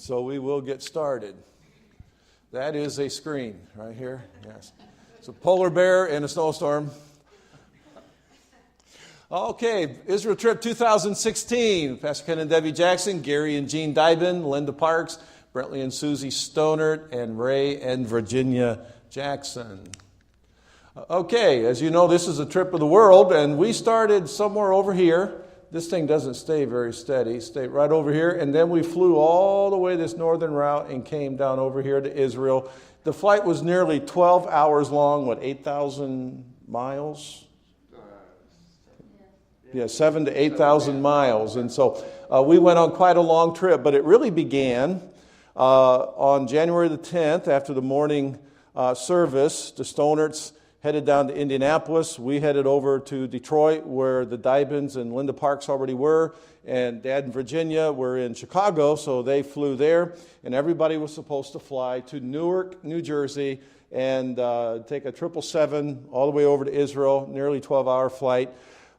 So we will get started. That is a screen right here. Yes. It's a polar bear in a snowstorm. Okay, Israel Trip 2016. Pastor Ken and Debbie Jackson, Gary and Jean Dybin, Linda Parks, Brentley and Susie Stonert, and Ray and Virginia Jackson. Okay, as you know, this is a trip of the world, and we started somewhere over here. This thing doesn't stay very steady. Stay right over here, and then we flew all the way this northern route and came down over here to Israel. The flight was nearly 12 hours long, 8,000 miles? Yeah, 7,000 to 8,000 miles. And so we went on quite a long trip, but it really began on January the 10th after the morning service. The Stonerts headed down to Indianapolis. We headed over to Detroit, where the Dybins and Linda Parks already were, and Dad and Virginia were in Chicago, so they flew there, and everybody was supposed to fly to Newark, New Jersey, and take a 777 all the way over to Israel, nearly 12-hour flight.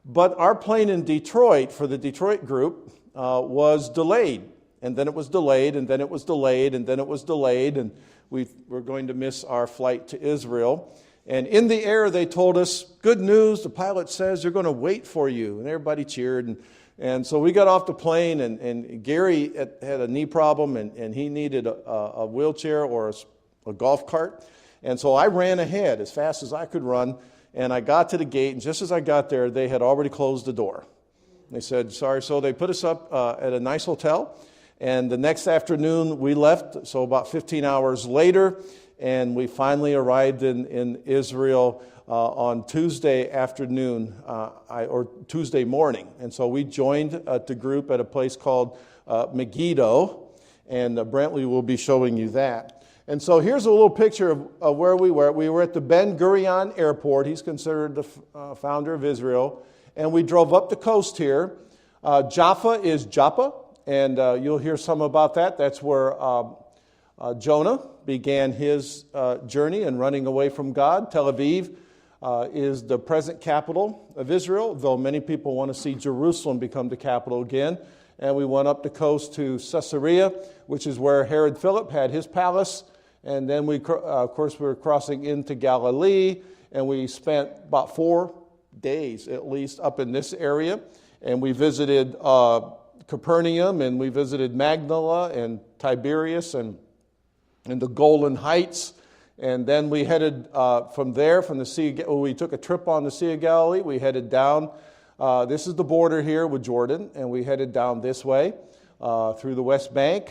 But our plane in Detroit for the Detroit group was delayed, and then it was delayed, and then it was delayed, and then it was delayed, and we were going to miss our flight to Israel. And in the air, they told us, good news, the pilot says they're going to wait for you. And everybody cheered. And so we got off the plane, and Gary had a knee problem, and he needed a wheelchair or a golf cart. And so I ran ahead as fast as I could run, and I got to the gate. And just as I got there, they had already closed the door. They said, sorry. So they put us up at a nice hotel. And the next afternoon, we left, so about 15 hours later. And we finally arrived in Israel on Tuesday afternoon or Tuesday morning. And so we joined the group at a place called Megiddo, and Brentley will be showing you that. And so here's a little picture of where we were. We were at the Ben Gurion Airport. He's considered the founder of Israel. And we drove up the coast here. Jaffa is Joppa, and you'll hear some about that. That's where Jonah began his journey and running away from God. Tel Aviv is the present capital of Israel, though many people want to see Jerusalem become the capital again. And we went up the coast to Caesarea, which is where Herod Philip had his palace. And then we were crossing into Galilee, and we spent about 4 days at least up in this area. And we visited Capernaum, and we visited Magdala and Tiberias and the Golan Heights, and then we headed from there, from the Sea. We took a trip on the Sea of Galilee. We headed down. This is the border here with Jordan, and we headed down this way through the West Bank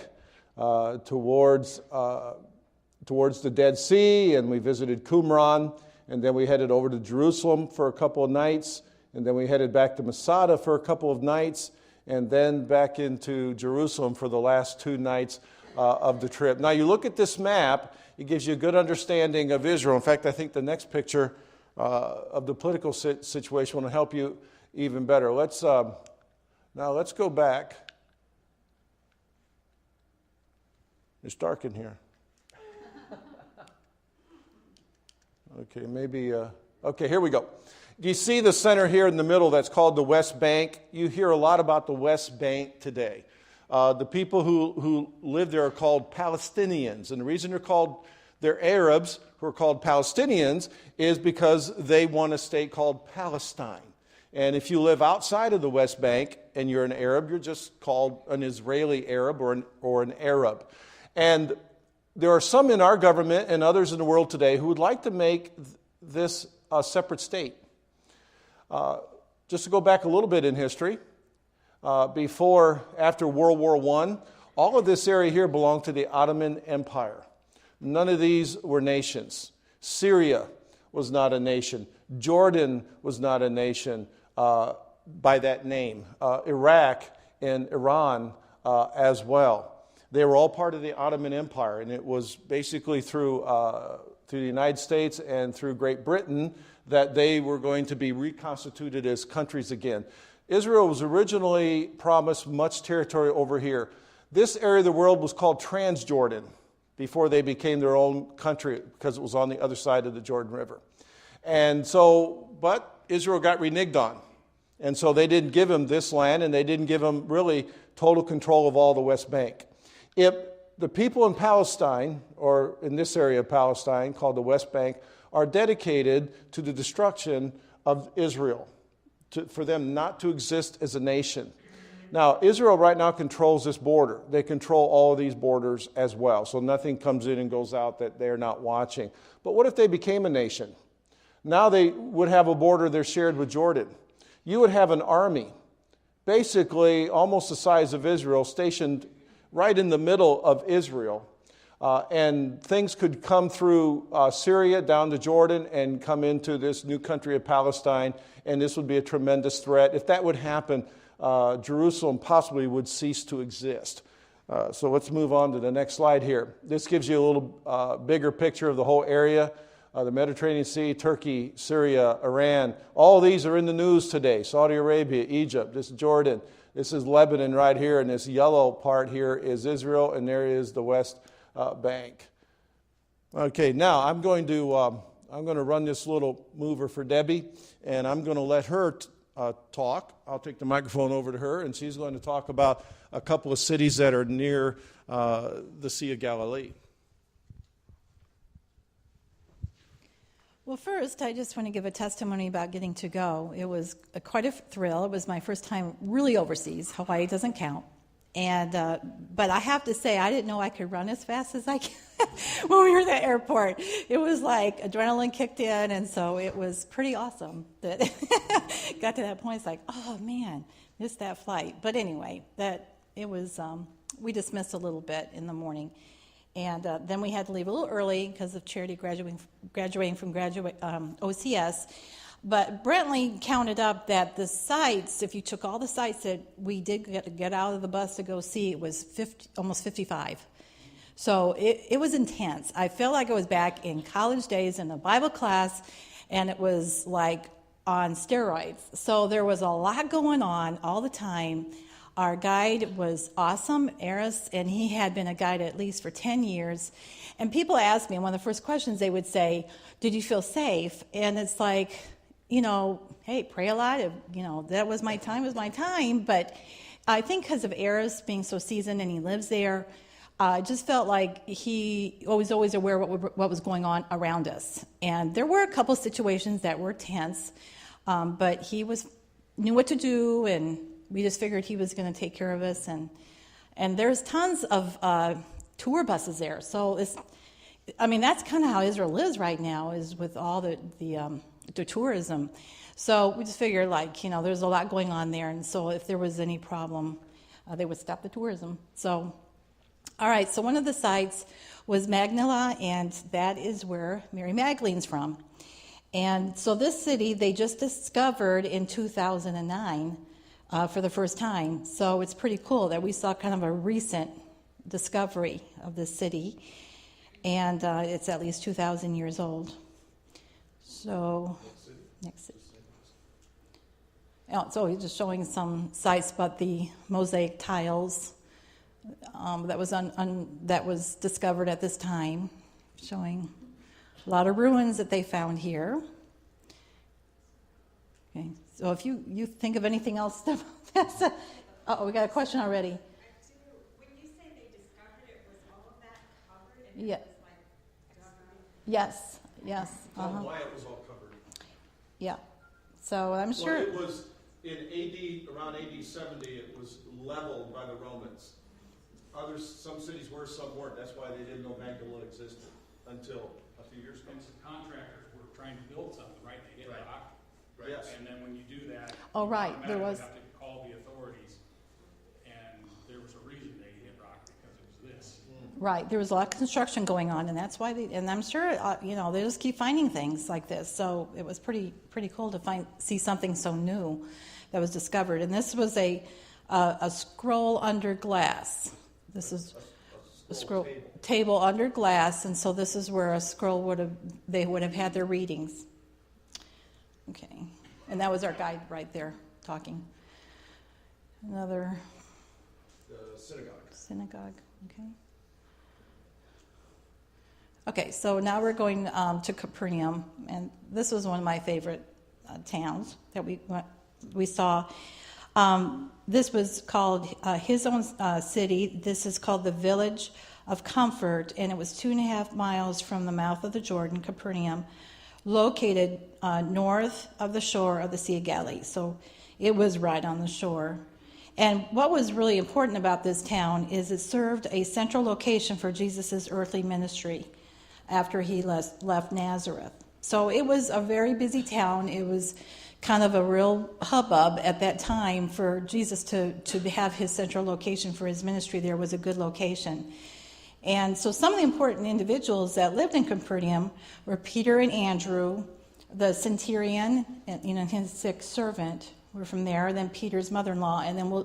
towards the Dead Sea, and we visited Qumran, and then we headed over to Jerusalem for a couple of nights, and then we headed back to Masada for a couple of nights, and then back into Jerusalem for the last 2 nights of the trip. Now, you look at this map, it gives you a good understanding of Israel. In fact, I think the next picture of the political situation will help you even better. Let's go back. It's dark in here. Okay, maybe. Okay, here we go. Do you see the center here in the middle that's called the West Bank? You hear a lot about the West Bank today. The people who live there are called Palestinians. And the reason they're Arabs who are called Palestinians is because they want a state called Palestine. And if you live outside of the West Bank and you're an Arab, you're just called an Israeli Arab or an Arab. And there are some in our government and others in the world today who would like to make this a separate state. Just to go back a little bit in history, after World War I, all of this area here belonged to the Ottoman Empire. None of these were nations. Syria was not a nation. Jordan was not a nation by that name. Iraq and Iran as well. They were all part of the Ottoman Empire, and it was basically through the United States and through Great Britain that they were going to be reconstituted as countries again. Israel was originally promised much territory over here. This area of the world was called Transjordan before they became their own country because it was on the other side of the Jordan River. But Israel got reneged on. And so they didn't give him this land, and they didn't give him really total control of all the West Bank. It the people in Palestine, or in this area of Palestine called the West Bank, are dedicated to the destruction of Israel, for them not to exist as a nation. Now, Israel right now controls this border. They control all of these borders as well. So nothing comes in and goes out that they're not watching. But what if they became a nation? Now they would have a border they're shared with Jordan. You would have an army, basically almost the size of Israel, stationed right in the middle of Israel. And things could come through Syria down to Jordan and come into this new country of Palestine. And this would be a tremendous threat. If that would happen, Jerusalem possibly would cease to exist. So let's move on to the next slide here. This gives you a little bigger picture of the whole area. The Mediterranean Sea, Turkey, Syria, Iran, all these are in the news today. Saudi Arabia, Egypt, this is Jordan, this is Lebanon right here, and this yellow part here is Israel, and there is the West Bank. Okay, now I'm going to run this little mover for Debbie, and I'm going to let her talk. I'll take the microphone over to her, and she's going to talk about a couple of cities that are near the Sea of Galilee. Well, first, I just want to give a testimony about getting to go. It was quite a thrill. It was my first time really overseas. Hawaii doesn't count. And but I have to say, I didn't know I could run as fast as I can when we were at the airport. It was like adrenaline kicked in, and so it was pretty awesome that got to that point. It's like, oh man, missed that flight. But anyway, we dismissed a little bit in the morning. And then we had to leave a little early because of Charity graduating from OCS. But Brentley counted up that the sites, if you took all the sites that we did get out of the bus to go see, it was almost 55. So it was intense. I felt like I was back in college days in a Bible class, and it was like on steroids. So there was a lot going on all the time. Our guide was awesome, Eris, and he had been a guide at least for 10 years. And people asked me, and one of the first questions they would say, did you feel safe? And it's like, hey, pray a lot. That was my time. But I think because of Eris being so seasoned and he lives there, I just felt like he was always aware of what was going on around us. And there were a couple situations that were tense, but he knew what to do, and we just figured he was going to take care of us, and there's tons of tour buses there. So that's kind of how Israel lives right now, is with all the tourism. So we just figured, there's a lot going on there, and so if there was any problem, they would stop the tourism. So, all right. So one of the sites was Magdala, and that is where Mary Magdalene's from. And so this city they just discovered in 2009. For the first time. So it's pretty cool that we saw kind of a recent discovery of this city, and it's at least 2,000 years old. So, next city. So he's just showing some sites, but the mosaic tiles that was discovered at this time, showing a lot of ruins that they found here. Okay. So if you think of anything else, we got a question already. When you say they discovered it, was all of that covered? And Yeah. it was Yes. Why it was all covered. Yeah. So I'm sure. Well, it was in around AD 70, it was leveled by the Romans. Some cities were, some weren't. That's why they didn't know Magdala existed until a few years ago. And some contractors were trying to build something, right? They hit rock. Right. Yes. And then when you do that, Oh, right. There you was. have to call the authorities. And there was a reason they hit rock, because it was this. Right. There was a lot of construction going on, and that's why and I'm sure, they just keep finding things like this. So it was pretty cool to see something so new that was discovered. And this was a scroll under glass. This is a scroll table under glass, and so this is where a scroll they would have had their readings. Okay. And that was our guide right there talking. Another synagogue. Okay. Okay, so now we're going to Capernaum, and this was one of my favorite towns that we saw. This was called his own city. This is called the village of comfort, and it was 2.5 miles from the mouth of the Jordan, Capernaum, located north of the shore of the Sea of Galilee. So it was right on the shore. And what was really important about this town is it served a central location for Jesus' earthly ministry after he left Nazareth. So it was a very busy town. It was kind of a real hubbub at that time for Jesus to have his central location for his ministry. There was a good location. And so some of the important individuals that lived in Capernaum were Peter and Andrew, the centurion, and his sick servant were from there, then Peter's mother-in-law, and then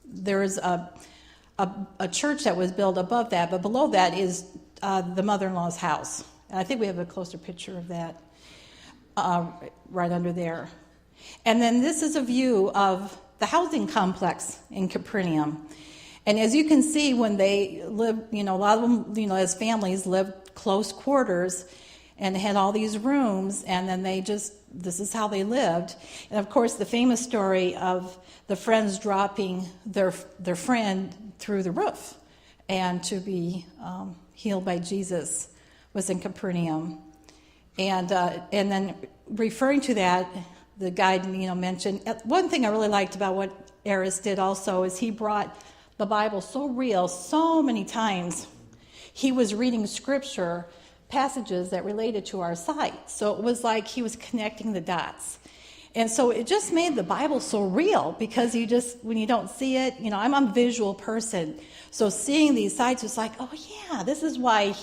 there was a church that was built above that, but below that is the mother-in-law's house. And I think we have a closer picture of that right under there. And then this is a view of the housing complex in Capernaum. And as you can see, when they lived, a lot of them, as families lived close quarters and had all these rooms, and then this is how they lived. And of course, the famous story of the friends dropping their friend through the roof and to be healed by Jesus was in Capernaum. And then referring to that, the guide, mentioned, one thing I really liked about what Eris did also is he brought the Bible so real so many times. He was reading scripture passages that related to our site. So it was like he was connecting the dots. And so it just made the Bible so real because when you don't see it, I'm a visual person. So seeing these sites was like, oh yeah, this is why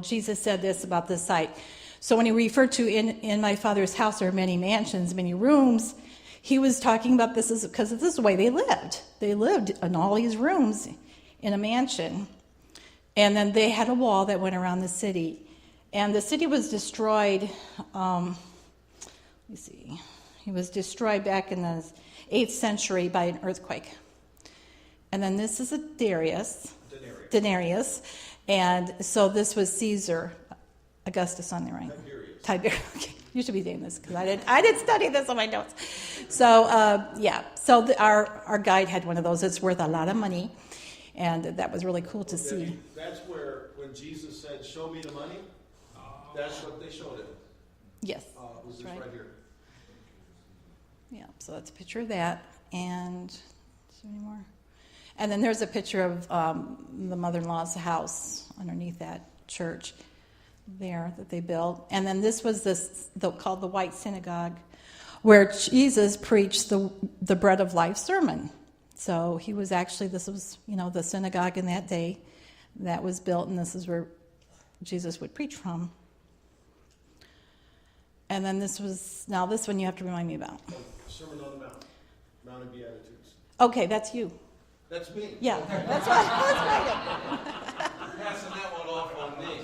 Jesus said this about this site. So when he referred to in my Father's house there are many mansions, many rooms, he was talking about this because this is the way they lived. They lived in all these rooms in a mansion. And then they had a wall that went around the city. And the city was destroyed, it was destroyed back in the 8th century by an earthquake. And then this is a denarius. And so this was Caesar, Augustus on the right. Tiberius. Okay. You should be doing this because I didn't study this on my notes. So our guide had one of those. It's worth a lot of money, and that was really cool to see. That's where when Jesus said, "Show me the money," that's what they showed him. Yes, Was this right here? Yeah. So that's a picture of that, and is there any more? And then there's a picture of the mother-in-law's house underneath that church there that they built. And then this was called the White Synagogue, where Jesus preached the bread of life sermon. So he was actually, this was, the synagogue in that day that was built, and this is where Jesus would preach from. And then this one you have to remind me about. Sermon on the Mount, Mount of Beatitudes. Okay, that's you. That's me. Yeah, that's right. You're passing that one off on me.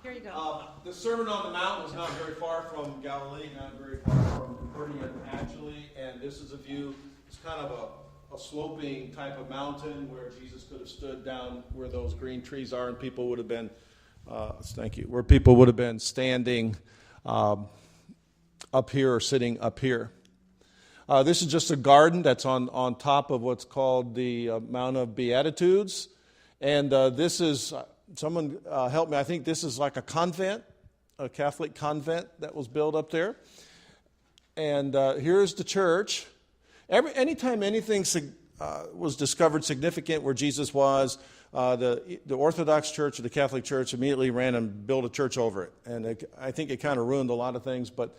Here you go. The Sermon on the Mount was not very far from Galilee, not very far from Capernaum, actually. And this is a view. It's kind of a sloping type of mountain where Jesus could have stood down where those green trees are, and people would have been. Thank you. Where people would have been standing up here or sitting up here. This is just a garden that's on top of what's called the Mount of Beatitudes, and this is. Someone help me. I think this is like a convent, a Catholic convent that was built up there. And here's the church. Anytime anything was discovered significant where Jesus was, the Orthodox Church or the Catholic Church immediately ran and built a church over it. And I think it kind of ruined a lot of things, but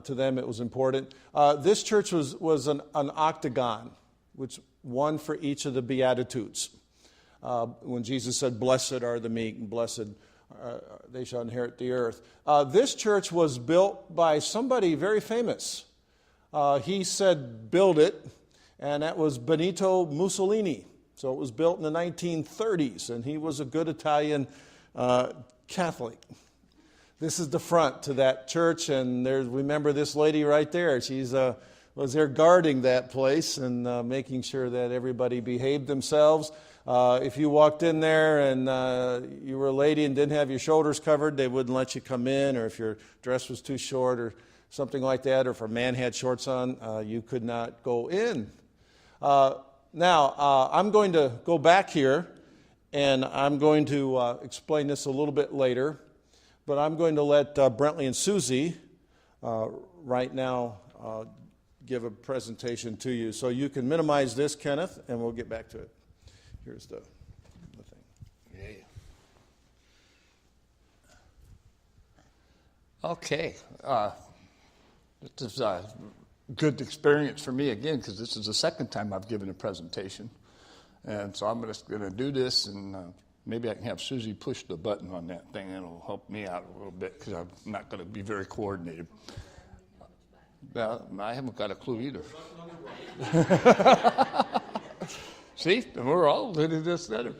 to them it was important. This church was an octagon, which one for each of the Beatitudes. When Jesus said, "Blessed are the meek, and blessed they shall inherit the earth." This church was built by somebody very famous. He said, "Build it," and that was Benito Mussolini. So it was built in the 1930s, and he was a good Italian Catholic. This is the front to that church, and remember this lady right there. She's was there guarding that place and making sure that everybody behaved themselves. If you walked in there and you were a lady and didn't have your shoulders covered, they wouldn't let you come in, or if your dress was too short or something like that, or if a man had shorts on, you could not go in. Now, I'm going to go back here and I'm going to explain this a little bit later, but I'm going to let Brentley and Susie right now give a presentation to you. So you can minimize this, Kenneth, and we'll get back to it. Here's the thing. Yeah. Okay. This is a good experience for me again because this is the second time I've given a presentation. And so I'm just going to do this, and maybe I can have Susie push the button on that thing. It'll help me out a little bit because I'm not going to be very coordinated. I haven't got a clue either. See, we're all in this center.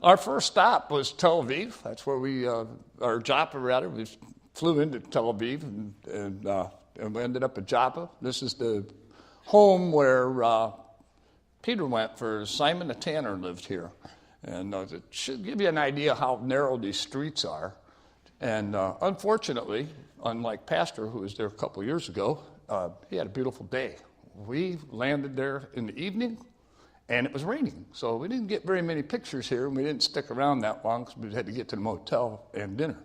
Our first stop was Tel Aviv. That's where our Joppa rather, we flew into Tel Aviv and we ended up at Joppa. This is the home where Peter went for Simon the Tanner lived here. And it should give you an idea how narrow these streets are. And unfortunately, unlike Pastor, who was there a couple years ago, he had a beautiful day. We landed there in the evening, and it was raining. So we didn't get very many pictures here, and we didn't stick around that long because we had to get to the motel and dinner.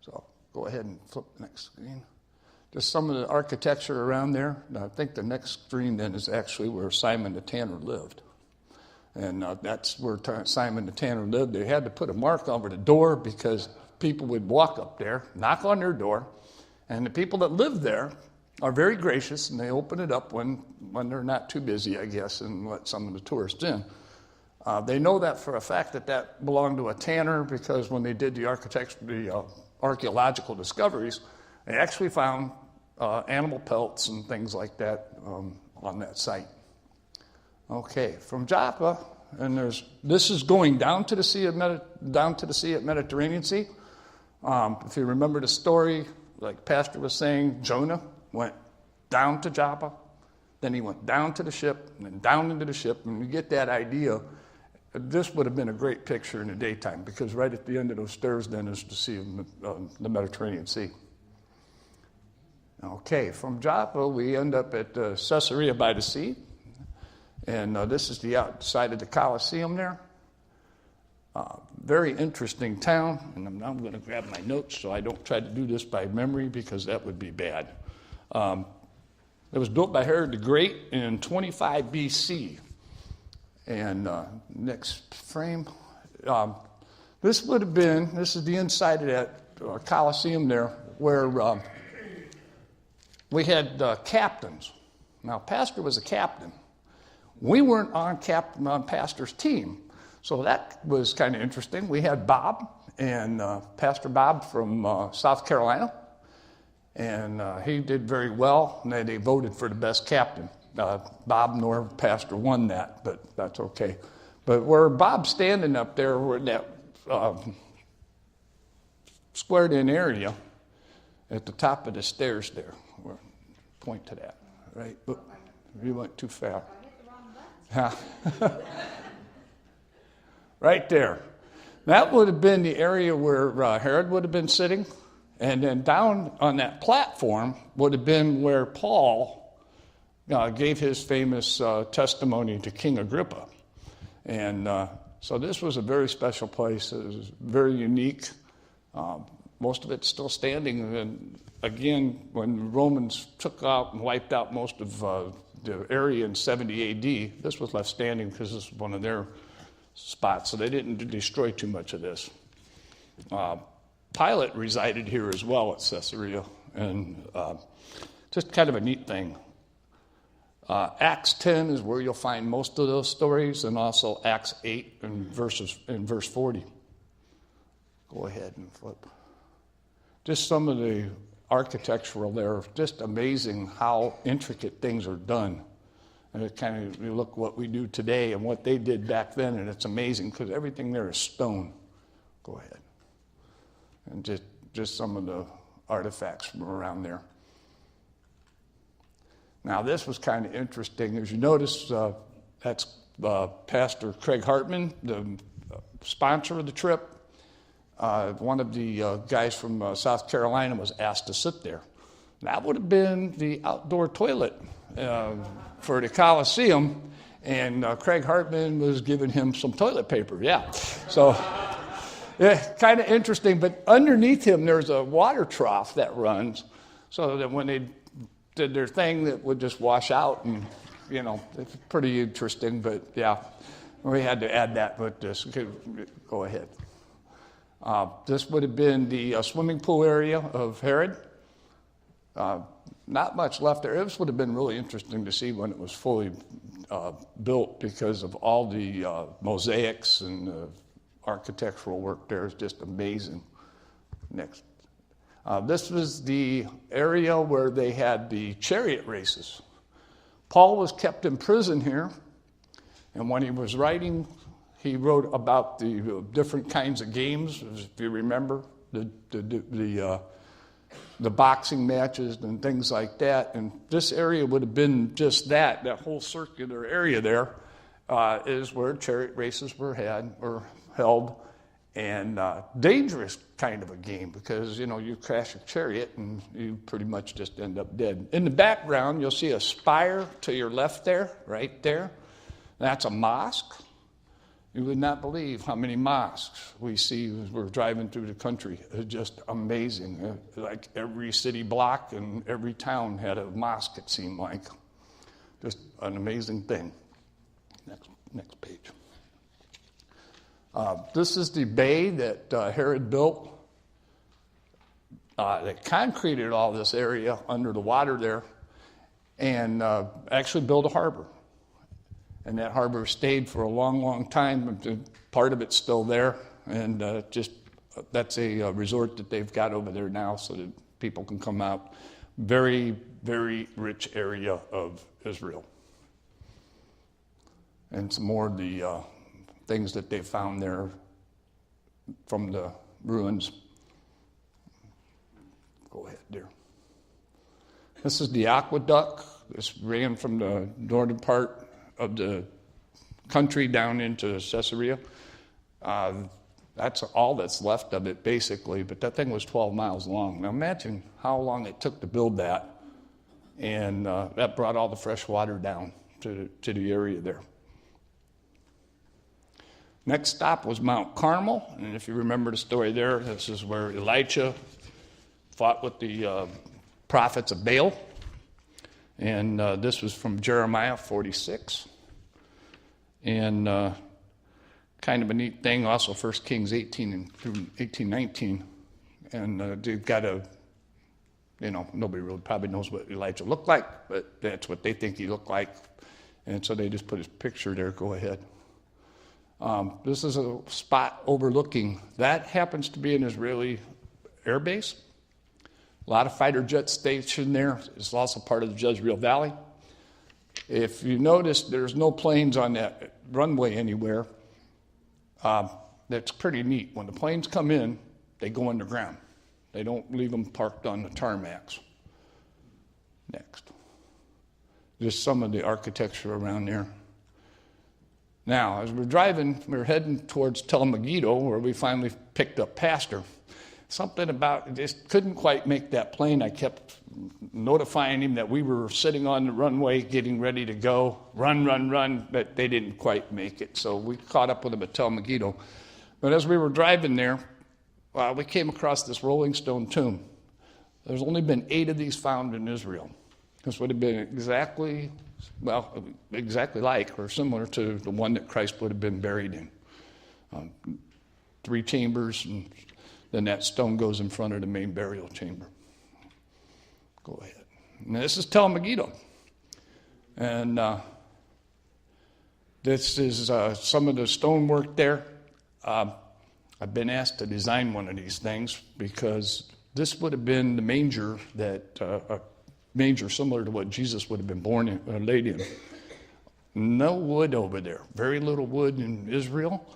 So go ahead and flip the next screen. Just some of the architecture around there. Now, I think the next screen then is actually where Simon the Tanner lived. And that's where Simon the Tanner lived. They had to put a mark over the door because people would walk up there, knock on their door, and the people that live there are very gracious, and they open it up when they're not too busy, I guess, and let some of the tourists in. They know that for a fact that belonged to a tanner because when they did the archaeological discoveries, they actually found animal pelts and things like that on that site. Okay, from Joppa, and this is going down to the Sea of Mediterranean Sea. If you remember the story, like Pastor was saying, Jonah went down to Joppa, then he went down to the ship, and then down into the ship, and you get that idea. This would have been a great picture in the daytime because right at the end of those stairs then is the Sea of the Mediterranean Sea. Okay, from Joppa, we end up at Caesarea by the Sea. And this is the outside of the Colosseum there. Very interesting town. And I'm going to grab my notes so I don't try to do this by memory because that would be bad. It was built by Herod the Great in 25 BC. And next frame. This is the inside of that Colosseum there where we had captains. Now, Pastor was a captain. We weren't on Pastor's team, so that was kind of interesting. We had Bob, and Pastor Bob from South Carolina, and he did very well, and they voted for the best captain. Bob nor Pastor won that, but that's okay. But where Bob's standing up there, we're in that squared-in area at the top of the stairs there. Point to that, right? Oop, you went too far. Right there. That would have been the area where Herod would have been sitting. And then down on that platform would have been where Paul gave his famous testimony to King Agrippa. And so this was a very special place. It was very unique. Most of it's still standing. And again, when the Romans took out and wiped out most of the area in 70 AD, this was left standing because this was one of their spots, so they didn't destroy too much of this. Pilate resided here as well at Caesarea, and just kind of a neat thing. Acts 10 is where you'll find most of those stories, and also Acts 8 and verse 40. Go ahead and flip. Just some of the architectural there, just amazing how intricate things are done. And it kind of, you look what we do today and what they did back then, and it's amazing because everything there is stone. Go ahead. And just some of the artifacts from around there. Now, this was kind of interesting. As you notice, that's Pastor Craig Hartman, the sponsor of the trip. One of the guys from South Carolina was asked to sit there. That would have been the outdoor toilet for the Coliseum, And Craig Hartman was giving him some toilet paper, yeah. So, yeah, kind of interesting. But underneath him, there's a water trough that runs, so that when they did their thing, that would just wash out. And, you know, it's pretty interesting. But, yeah, we had to add that with this. Go ahead. This would have been the swimming pool area of Herod. Not much left there. This would have been really interesting to see when it was fully built, because of all the mosaics and architectural work there is just amazing. Next. This was the area where they had the chariot races. Paul was kept in prison here, and when he was writing, he wrote about the different kinds of games, if you remember, the boxing matches and things like that. And this area would have been just that whole circular area there is where chariot races were held, and dangerous kind of a game, because, you know, you crash a chariot and you pretty much just end up dead. In the background, you'll see a spire to your left there, right there. That's a mosque. You would not believe how many mosques we see as we're driving through the country. It's just amazing. Like every city block and every town had a mosque, it seemed like. Just an amazing thing. Next page. This is the bay that Herod built. They concreted all this area under the water there, and actually built a harbor. And that harbor stayed for a long, long time. Part of it's still there, and that's a resort that they've got over there now, so that people can come out. Very, very rich area of Israel. And some more of the things that they found there from the ruins. Go ahead, dear. This is the aqueduct. This ran from the northern part of the country down into Caesarea. That's all that's left of it, basically, but that thing was 12 miles long. Now imagine how long it took to build that, and that brought all the fresh water down to the area there. Next stop was Mount Carmel, and if you remember the story there, this is where Elijah fought with the prophets of Baal. And this was from Jeremiah 46. And kind of a neat thing, also 1 Kings 18 and through 18:19. And they've got nobody really probably knows what Elijah looked like, but that's what they think he looked like. And so they just put his picture there. Go ahead. This is a spot overlooking. That happens to be an Israeli air base. A lot of fighter jets stationed there. It's also part of the Jezreel Valley. If you notice, there's no planes on that runway anywhere. That's pretty neat. When the planes come in, they go underground. They don't leave them parked on the tarmacs. Next. Just some of the architecture around there. Now, as we're driving, we're heading towards Tel Megiddo, where we finally picked up Pastor. Something about, just couldn't quite make that plane. I kept notifying him that we were sitting on the runway getting ready to go, run, but they didn't quite make it. So we caught up with him at Tel Megiddo. But as we were driving there, we came across this rolling stone tomb. There's only been 8 of these found in Israel. This would have been exactly like or similar to the one that Christ would have been buried in. 3 chambers, and then that stone goes in front of the main burial chamber. Go ahead. And this is Tel Megiddo. And this is some of the stonework there. I've been asked to design one of these things because this would have been the manger a manger similar to what Jesus would have been born in, laid in. No wood over there. Very little wood in Israel.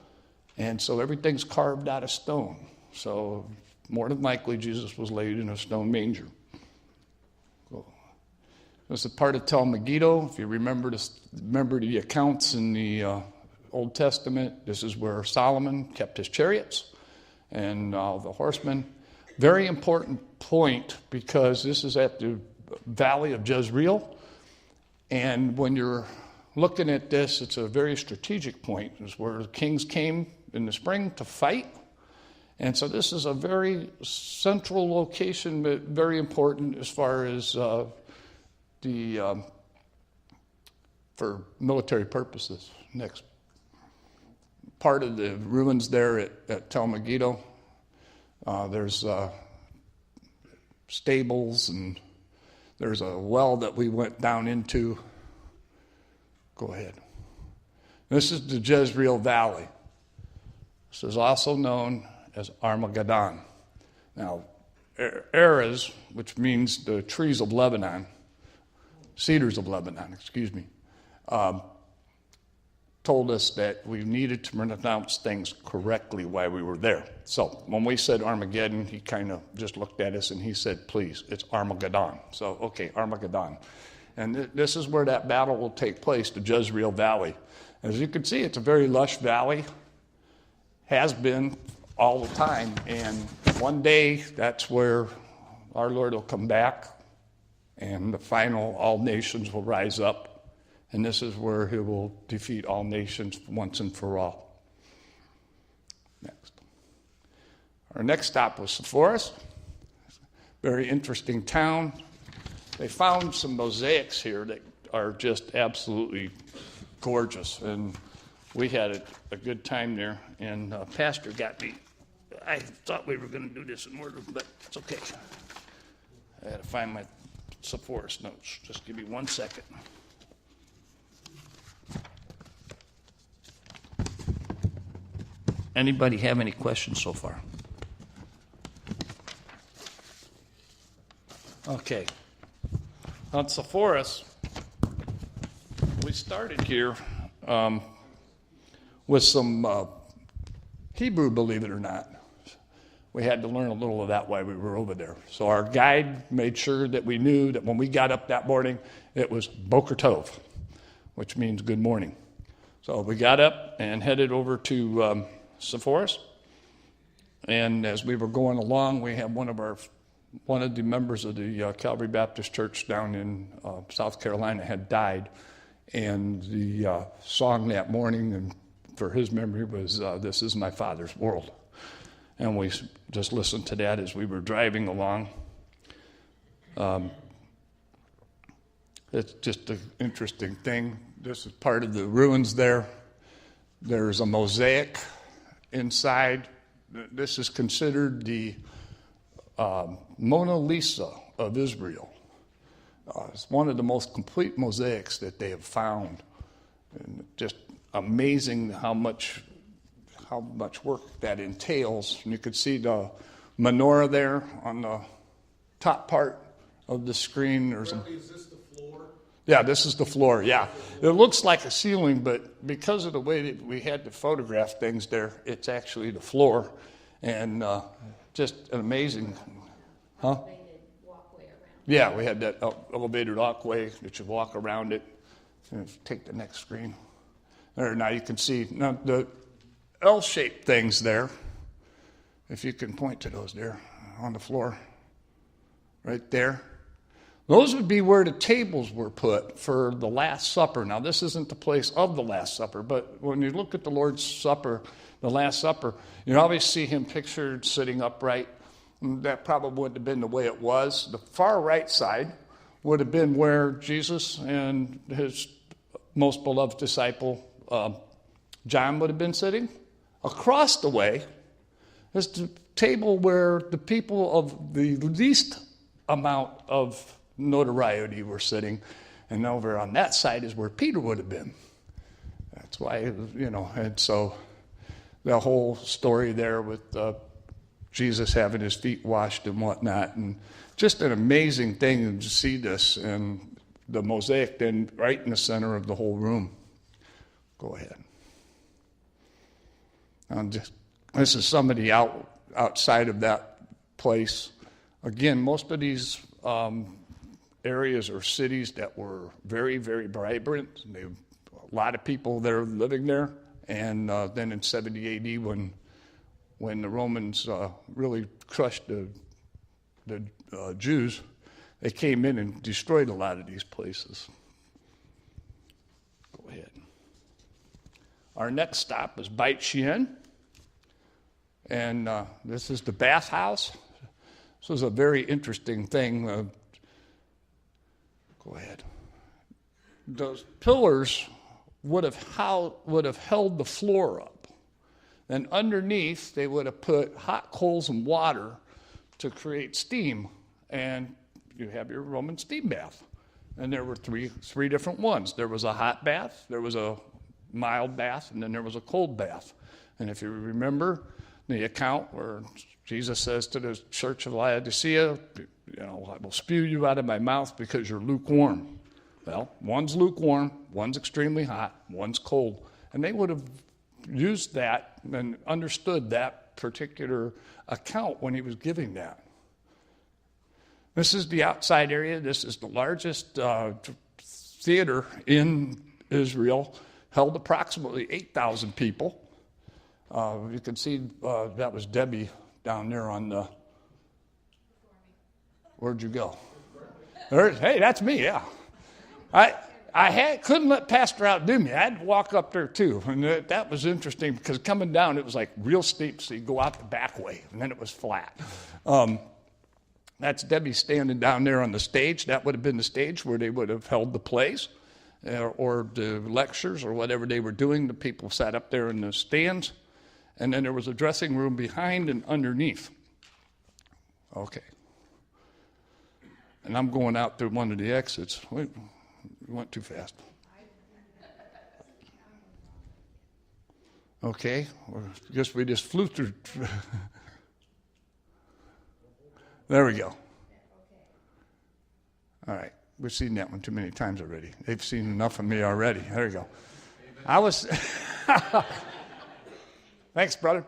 And so everything's carved out of stone. So more than likely, Jesus was laid in a stone manger. This is part of Tel Megiddo. If you remember the accounts in the Old Testament, this is where Solomon kept his chariots and the horsemen. Very important point, because this is at the valley of Jezreel. And when you're looking at this, it's a very strategic point. It's where the kings came in the spring to fight. And so this is a very central location, but very important as far as for military purposes. Next part of the ruins there at Tel Megiddo, there's stables, and there's a well that we went down into. Go ahead. This is the Jezreel Valley. This is also known as Armageddon. Now, Erez, which means the trees of Lebanon, cedars of Lebanon, told us that we needed to pronounce things correctly while we were there. So when we said Armageddon, he kind of just looked at us and he said, please, it's Armageddon. So, okay, Armageddon. And this is where that battle will take place, the Jezreel Valley. As you can see, it's a very lush valley, has been all the time. And one day, that's where our Lord will come back, and the final all nations will rise up. And this is where he will defeat all nations once and for all. Next. Our next stop was Sepphoris. Very interesting town. They found some mosaics here that are just absolutely gorgeous. And we had a good time there. And Pastor got me. I thought we were going to do this in order, but it's okay. I had to find my Sepphoris notes. Just give me 1 second. Anybody have any questions so far? Okay. On Sepphoris, we started here with some Hebrew, believe it or not. We had to learn a little of that while we were over there. So our guide made sure that we knew that when we got up that morning, it was Boker Tov, which means good morning. So we got up and headed over to Sepphoris, and as we were going along, we had one of the members of the Calvary Baptist Church down in South Carolina had died, and the song that morning, and for his memory, was "This Is My Father's World," and we just listened to that as we were driving along. It's just an interesting thing. This is part of the ruins there. There's a mosaic inside. This is considered the Mona Lisa of Israel. It's one of the most complete mosaics that they have found. And just amazing how much work that entails. And you can see the menorah there on the top part of the screen. Is this the floor? Yeah, this is the floor, yeah. It looks like a ceiling, but because of the way that we had to photograph things there, it's actually the floor. And just an amazing, huh? Yeah, we had that elevated walkway that you walk around it. And take the next screen. There, now you can see now the L-shaped things there. If you can point to those there on the floor, right there. Those would be where the tables were put for the Last Supper. Now, this isn't the place of the Last Supper, but when you look at the Lord's Supper, the Last Supper, you always see him pictured sitting upright. That probably wouldn't have been the way it was. The far right side would have been where Jesus and his most beloved disciple, John, would have been sitting. Across the way is the table where the people of the least amount of notoriety were sitting, and over on that side is where Peter would have been. That's why, and so the whole story there with Jesus having his feet washed and whatnot, and just an amazing thing to see this, and the mosaic then right in the center of the whole room. Go ahead. This is somebody outside of that place. Again, most of these areas or cities that were very, very vibrant. A lot of people there living there. And then in 70 A.D., when the Romans really crushed the Jews, they came in and destroyed a lot of these places. Go Our next stop is Beit Shean, and this is the bathhouse. This was a very interesting thing. Go ahead. Those pillars would have held the floor up. Then underneath, they would have put hot coals and water to create steam, and you have your Roman steam bath. And there were three different ones. There was a hot bath, there was a mild bath, and then there was a cold bath. And if you remember the account where Jesus says to the church of Laodicea, I will spew you out of my mouth because you're lukewarm. Well, one's lukewarm, one's extremely hot, one's cold. And they would have used that and understood that particular account when he was giving that. This is the outside area. This is the largest theater in Israel, held approximately 8,000 people. You can see that was Debbie down there on the... Where'd you go? Hey, that's me, yeah. I couldn't let Pastor outdo me. I had to walk up there too. And that was interesting because coming down, it was like real steep, so you go out the back way, and then it was flat. That's Debbie standing down there on the stage. That would have been the stage where they would have held the plays or the lectures or whatever they were doing. The people sat up there in the stands. And then there was a dressing room behind and underneath. Okay. And I'm going out through one of the exits. Wait, you went too fast. Okay. I guess we just flew through. There we go. All right. We've seen that one too many times already. They've seen enough of me already. There you go. I was... Thanks, brother.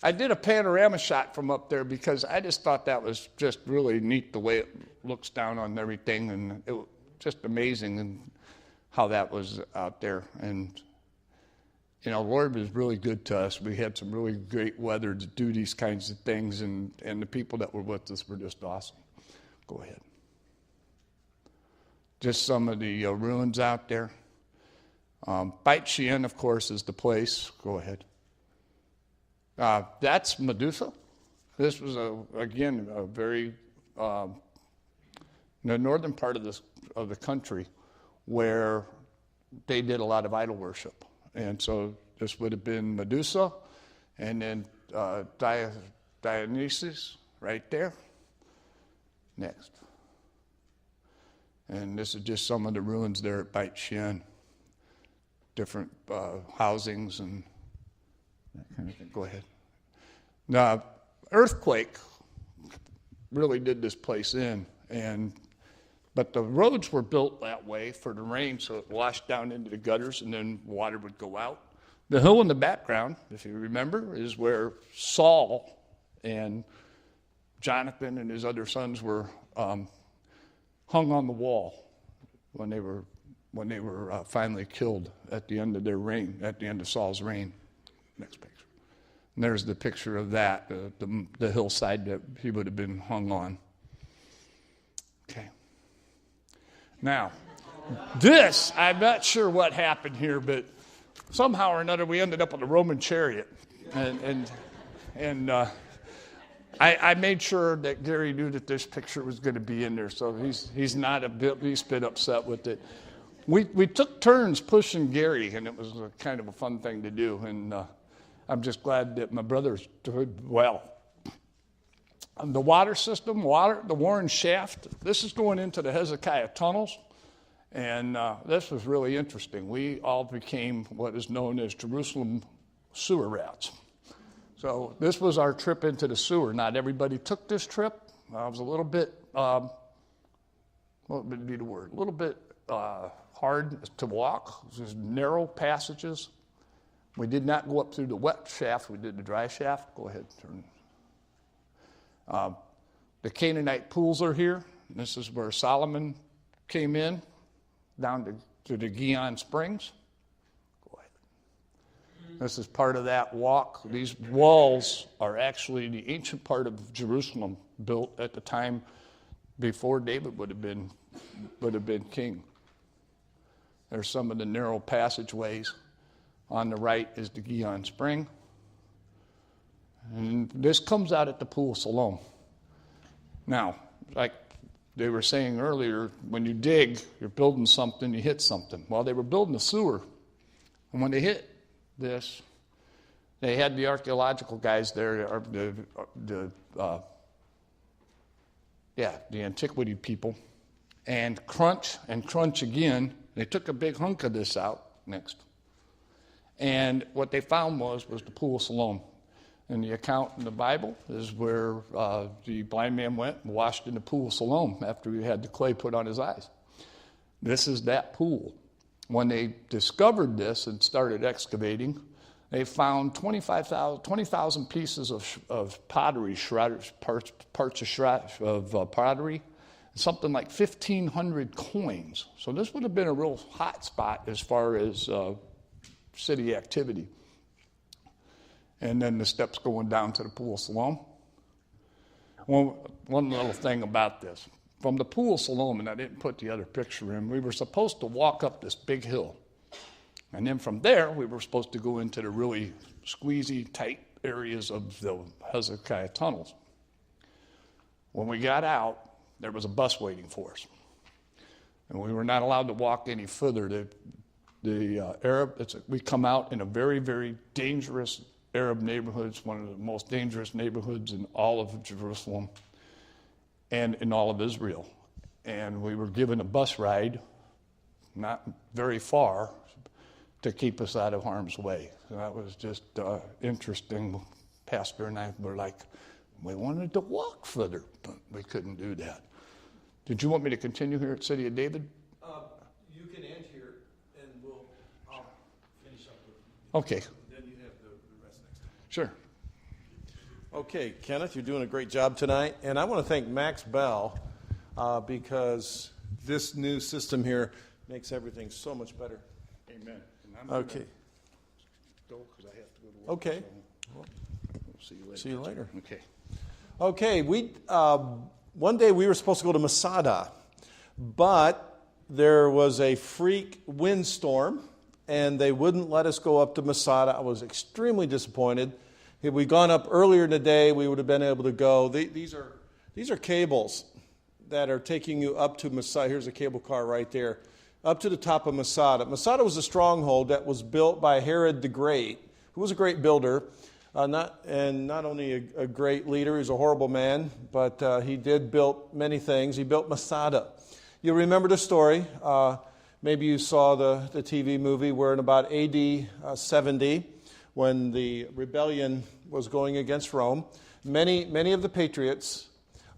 I did a panorama shot from up there because I just thought that was just really neat the way it looks down on everything, and it was just amazing and how that was out there. And, Lord was really good to us. We had some really great weather to do these kinds of things, and the people that were with us were just awesome. Go ahead. Just some of the ruins out there. Beit Shean, of course, is the place. Go ahead. That's Medusa. This was, again, a very, the northern part of the country where they did a lot of idol worship. And so this would have been Medusa, and then Dionysus right there. Next. And this is just some of the ruins there at Beit Shean. Different housings and that kind of thing. Go ahead. Now, earthquake really did this place in, but the roads were built that way for the rain, so it washed down into the gutters, and then water would go out. The hill in the background, if you remember, is where Saul and Jonathan and his other sons were hung on the wall when they were finally killed at the end of their reign, at the end of Saul's reign. Next picture. And there's the picture of that, the hillside that he would have been hung on. Okay. Now, this, I'm not sure what happened here, but somehow or another we ended up on a Roman chariot. And I made sure that Gary knew that this picture was going to be in there, so he's not a least bit upset with it. We took turns pushing Gary, and it was kind of a fun thing to do, and I'm just glad that my brothers did well. The water system, the Warren Shaft, this is going into the Hezekiah tunnels, and this was really interesting. We all became what is known as Jerusalem sewer rats. So this was our trip into the sewer. Not everybody took this trip. It was a little bit, what would be the word? A little bit hard to walk. There's narrow passages. We did not go up through the wet shaft. We did the dry shaft. Go ahead. Turn. The Canaanite pools are here. This is where Solomon came in, down to the Gihon Springs. Go ahead. This is part of that walk. These walls are actually the ancient part of Jerusalem, built at the time before David would have been king. There's some of the narrow passageways. On the right is the Gihon Spring. And this comes out at the Pool of Siloam. Now, like they were saying earlier, when you dig, you're building something, you hit something. Well, they were building a sewer. And when they hit this, they had the archaeological guys there, the antiquity people, and crunch again. They took a big hunk of this out next. And what they found was the Pool of Siloam. And the account in the Bible is where the blind man went and washed in the Pool of Siloam after he had the clay put on his eyes. This is that pool. When they discovered this and started excavating, they found 20,000 pieces of pottery, parts of pottery, and something like 1,500 coins. So this would have been a real hot spot as far as city activity. And then the steps going down to the Pool of Siloam. One little thing about this. From the Pool of Siloam, and I didn't put the other picture in, we were supposed to walk up this big hill. And then from there, we were supposed to go into the really squeezy, tight areas of the Hezekiah tunnels. When we got out, there was a bus waiting for us. And we were not allowed to walk any further. We come out in a very, very dangerous Arab neighborhoods, one of the most dangerous neighborhoods in all of Jerusalem and in all of Israel. And we were given a bus ride, not very far, to keep us out of harm's way. So that was just interesting. Pastor and I were like, we wanted to walk further, but we couldn't do that. Did you want me to continue here at City of David? You can end here, and I'll finish up with Okay. Then you have the rest next time. Sure. Okay, Kenneth, you're doing a great job tonight. And I want to thank Max Bell because this new system here makes everything so much better. Amen. Okay. Go because I have to go to work. Okay. So we'll see you later. See you later. Okay. Okay, one day we were supposed to go to Masada, but there was a freak windstorm, and they wouldn't let us go up to Masada. I was extremely disappointed. Had we gone up earlier in the day, we would have been able to go. These are cables that are taking you up to Masada. Here's a cable car right there, up to the top of Masada. Masada was a stronghold that was built by Herod the Great, who was a great builder, not only a great leader. He was a horrible man, but he did build many things. He built Masada. You remember the story. Maybe you saw the TV movie where in about AD 70, when the rebellion was going against Rome, many of the patriots,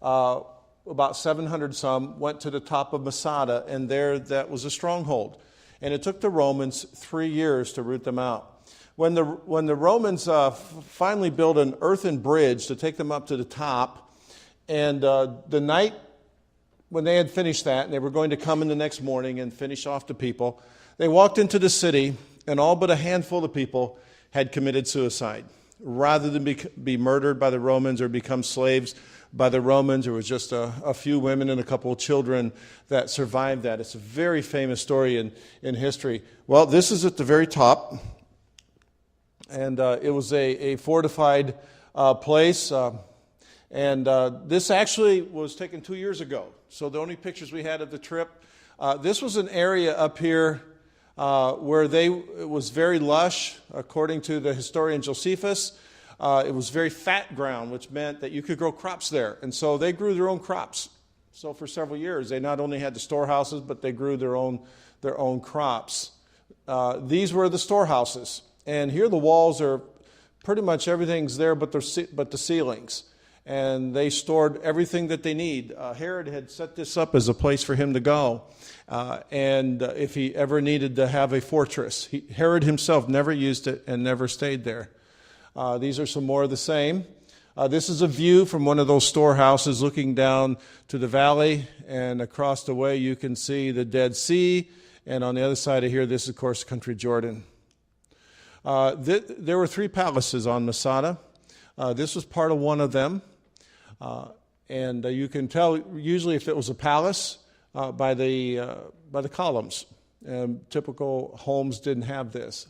about 700 some, went to the top of Masada, and there that was a stronghold. And it took the Romans 3 years to root them out. When the Romans finally built an earthen bridge to take them up to the top, and the night when they had finished that, and they were going to come in the next morning and finish off the people, they walked into the city, and all but a handful of people had committed suicide. Rather than be murdered by the Romans or become slaves by the Romans, there was just a few women and a couple of children that survived that. It's a very famous story in history. Well, this is at the very top. And it was a fortified place. And this actually was taken 2 years ago. So the only pictures we had of the trip, this was an area up here where it was very lush, according to the historian Josephus. It was very fat ground, which meant that you could grow crops there. And so they grew their own crops. So for several years, they not only had the storehouses, but they grew their own crops. These were the storehouses. And here the walls are pretty much everything's there but the ceilings. And they stored everything that they need. Herod had set this up as a place for him to go. And if he ever needed to have a fortress, Herod himself never used it and never stayed there. These are some more of the same. This is a view from one of those storehouses looking down to the valley. And across the way you can see the Dead Sea. And on the other side of here, this is, of course, country Jordan. There were 3 palaces on Masada. This was part of one of them. And you can tell usually if it was a palace by the columns. Typical homes didn't have this.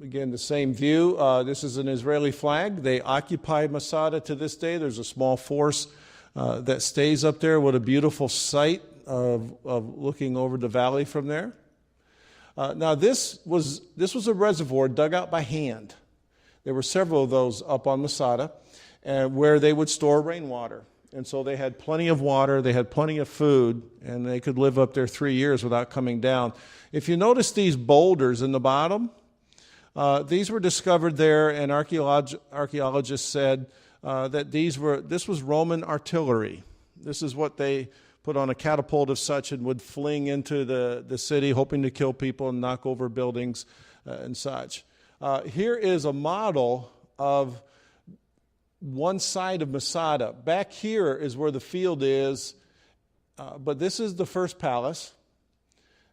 Again, the same view. This is an Israeli flag. They occupy Masada to this day. There's a small force that stays up there. What a beautiful sight of looking over the valley from there. Now, this was a reservoir dug out by hand. There were several of those up on Masada, and where they would store rainwater. And so they had plenty of water, they had plenty of food, and they could live up there 3 years without coming down. If you notice these boulders in the bottom, these were discovered there, and archaeologists said that this was Roman artillery. This is what they put on a catapult of such and would fling into the city, hoping to kill people and knock over buildings and such. Here is a model of one side of Masada. Back here is where the field is, but this is the first palace.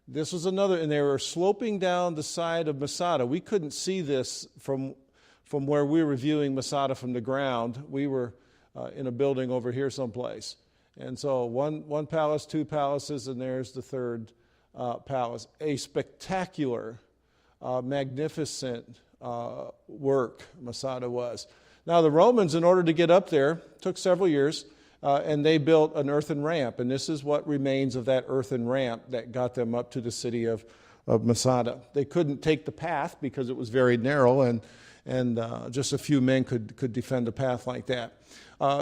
This was another, and they were sloping down the side of Masada. We couldn't see this from where we were viewing Masada from the ground. We were in a building over here someplace. And so one palace, two palaces, and there's the third palace. A spectacular, magnificent work Masada was. Now the Romans, in order to get up there, took several years. And they built an earthen ramp, and this is what remains of that earthen ramp that got them up to the city of Masada. They couldn't take the path because it was very narrow, and just a few men could defend a path like that.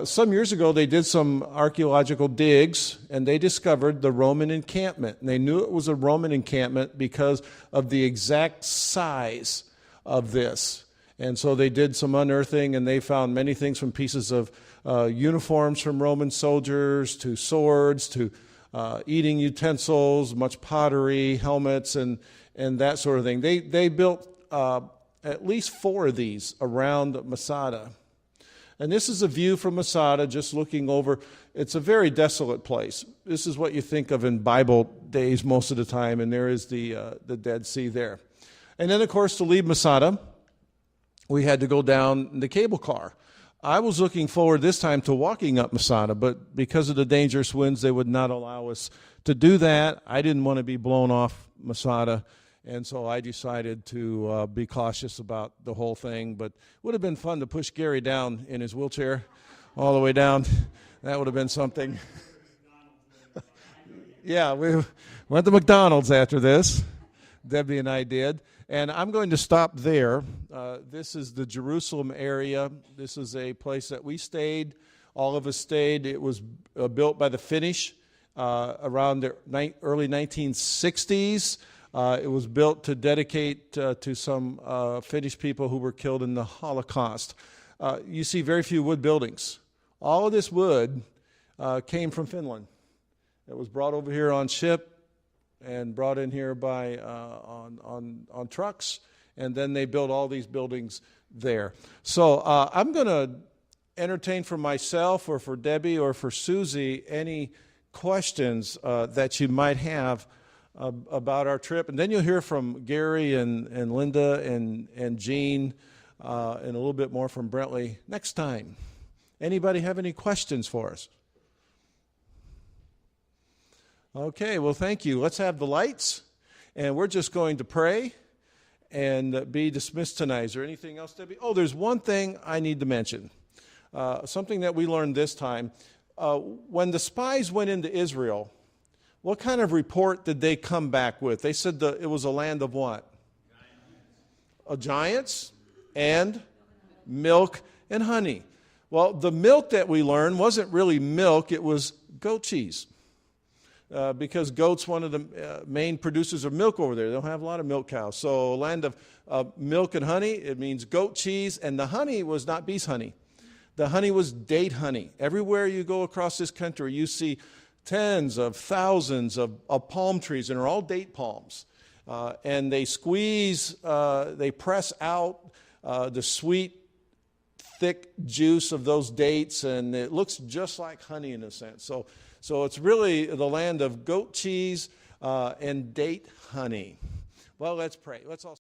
Some years ago, they did some archaeological digs, and they discovered the Roman encampment. And they knew it was a Roman encampment because of the exact size of this. And so they did some unearthing, and they found many things, from pieces of uniforms from Roman soldiers to swords to eating utensils, much pottery, helmets, and that sort of thing. They built at least 4 of these around Masada. And this is a view from Masada, just looking over. It's a very desolate place. This is what you think of in Bible days most of the time, and there is the Dead Sea there. And then, of course, to leave Masada, we had to go down in the cable car. I was looking forward this time to walking up Masada, but because of the dangerous winds, they would not allow us to do that. I didn't want to be blown off Masada, and so I decided to be cautious about the whole thing. But it would have been fun to push Gary down in his wheelchair all the way down. That would have been something. Yeah, we went to McDonald's after this. Debbie and I did. And I'm going to stop there. This is the Jerusalem area. This is a place that we stayed. All of us stayed. It was built by the Finnish around the early 1960s. It was built to dedicate to some Finnish people who were killed in the Holocaust. You see very few wood buildings. All of this wood came from Finland. It was brought over here on ship and brought in here by on trucks, and then they built all these buildings there. So I'm going to entertain for myself or for Debbie or for Susie any questions that you might have about our trip. And then you'll hear from Gary and Linda and Jean and a little bit more from Brentley next time. Anybody have any questions for us? Okay, well, thank you. Let's have the lights, and we're just going to pray and be dismissed tonight. Is there anything else, Debbie? Oh, there's one thing I need to mention, something that we learned this time. When the spies went into Israel, what kind of report did they come back with? They said it was a land of what? Giants and milk and honey. Well, the milk that we learned wasn't really milk, it was goat cheese. Because goat's one of the main producers of milk over there. They don't have a lot of milk cows. So land of milk and honey, it means goat cheese. And the honey was not bee's honey. The honey was date honey. Everywhere you go across this country, you see tens of thousands of palm trees, and they're all date palms. And they squeeze, they press out the sweet, thick juice of those dates, and it looks just like honey in a sense. So it's really the land of goat cheese and date honey. Well, let's pray. Let's all